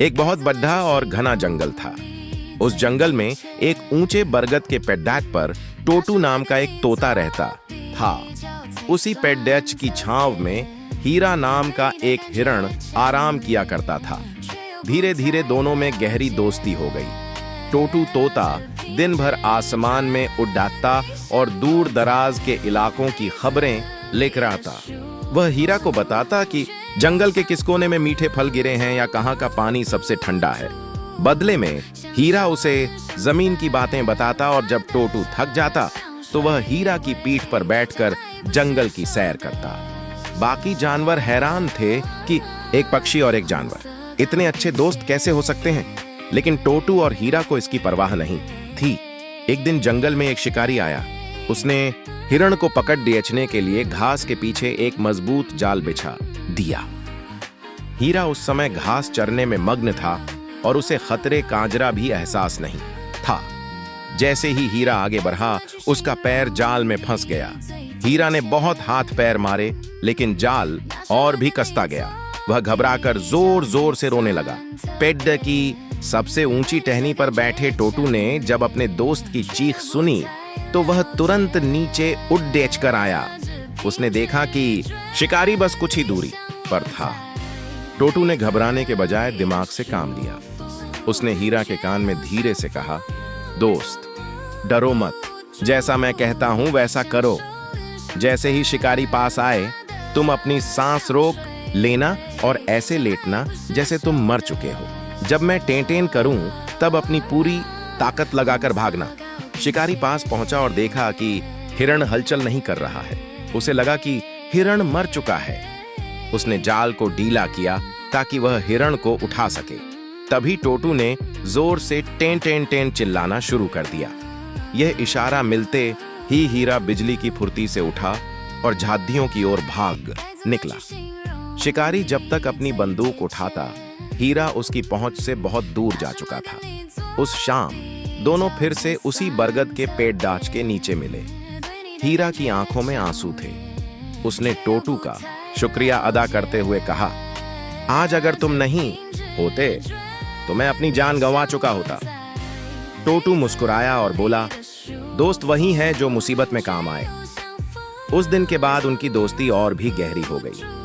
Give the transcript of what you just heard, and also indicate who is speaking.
Speaker 1: एक बहुत बड़ा और घना जंगल था। उस जंगल में एक ऊंचे बरगद के पेड़ पर टोटू नाम का एक तोता रहता था। उसी पेड़ की छांव में हीरा नाम का एक हिरण आराम किया करता था। धीरे धीरे दोनों में गहरी दोस्ती हो गई। टोटू तोता दिन भर आसमान में उड़ाता और दूर दराज के इलाकों की खबरें लिख रहा था। वह हीरा को बताता कि जंगल के किस कोने में मीठे फल गिरे हैं या कहाँ का पानी सबसे ठंडा है। बदले में हीरा उसे जमीन की बातें बताता और जब टोटू थक जाता तो वह हीरा की पीठ पर बैठकर जंगल की सैर करता। बाकी जानवर हैरान थे कि एक पक्षी और एक जानवर इतने अच्छे दोस्त कैसे हो सकते हैं, लेकिन टोटू और हीरा को इसकी परवाह नहीं थी। एक दिन जंगल में एक शिकारी आया। उसने हिरण को पकड़ बेचने के लिए घास के पीछे एक मजबूत जाल बिछा दिया। हीरा उस समय घास चरने में मग्न था और उसे खतरे कांजरा भी एहसास नहीं था। जैसे ही हीरा आगे बढ़ा, उसका पैर जाल में फंस गया। हीरा ने बहुत हाथ पैर मारे, लेकिन जाल और भी कसता गया। वह घबराकर जोर जोर से रोने लगा। पेड़ की सबसे ऊंची टहनी पर बैठे टोटू ने जब अपने दोस्त की चीख सुनी तो वह तुरंत नीचे उड़ डेच कर आया। उसने देखा कि शिकारी बस कुछ ही दूरी पर था। टोटू ने घबराने के बजाय दिमाग से काम लिया। उसने हीरा के कान में धीरे से कहा, दोस्त, डरो मत, जैसा मैं कहता हूं वैसा करो। जैसे ही शिकारी पास आए, तुम अपनी सांस रोक लेना और ऐसे लेटना जैसे तुम मर चुके हो। जब मैं टें करूं तब अपनी पूरी ताकत लगाकर भागना। शिकारी पास पहुंचा और देखा कि हिरण हलचल नहीं कर रहा है। उसे लगा कि हिरण मर चुका है। उसने जाल को ढीला किया ताकि वह हिरण को उठा सके। तभी टोटू ने जोर से टें चिल्लाना शुरू कर दिया। यह इशारा मिलते ही हीरा बिजली की फुर्ती से उठा और झादियों की ओर भाग निकला। शिकारी जब तक अपनी बंदूक उठाता, हीरा उसकी पहुंच से बहुत दूर जा चुका था। उस शाम दोनों फिर से उसी बरगद के पेड़ डाच के नीचे मिले। हीरा की आंखों में आंसू थे। उसने टोटू का शुक्रिया अदा करते हुए कहा, आज अगर तुम नहीं होते तो मैं अपनी जान गंवा चुका होता। टोटू मुस्कुराया और बोला, दोस्त वही है जो मुसीबत में काम आए। उस दिन के बाद उनकी दोस्ती और भी गहरी हो गई।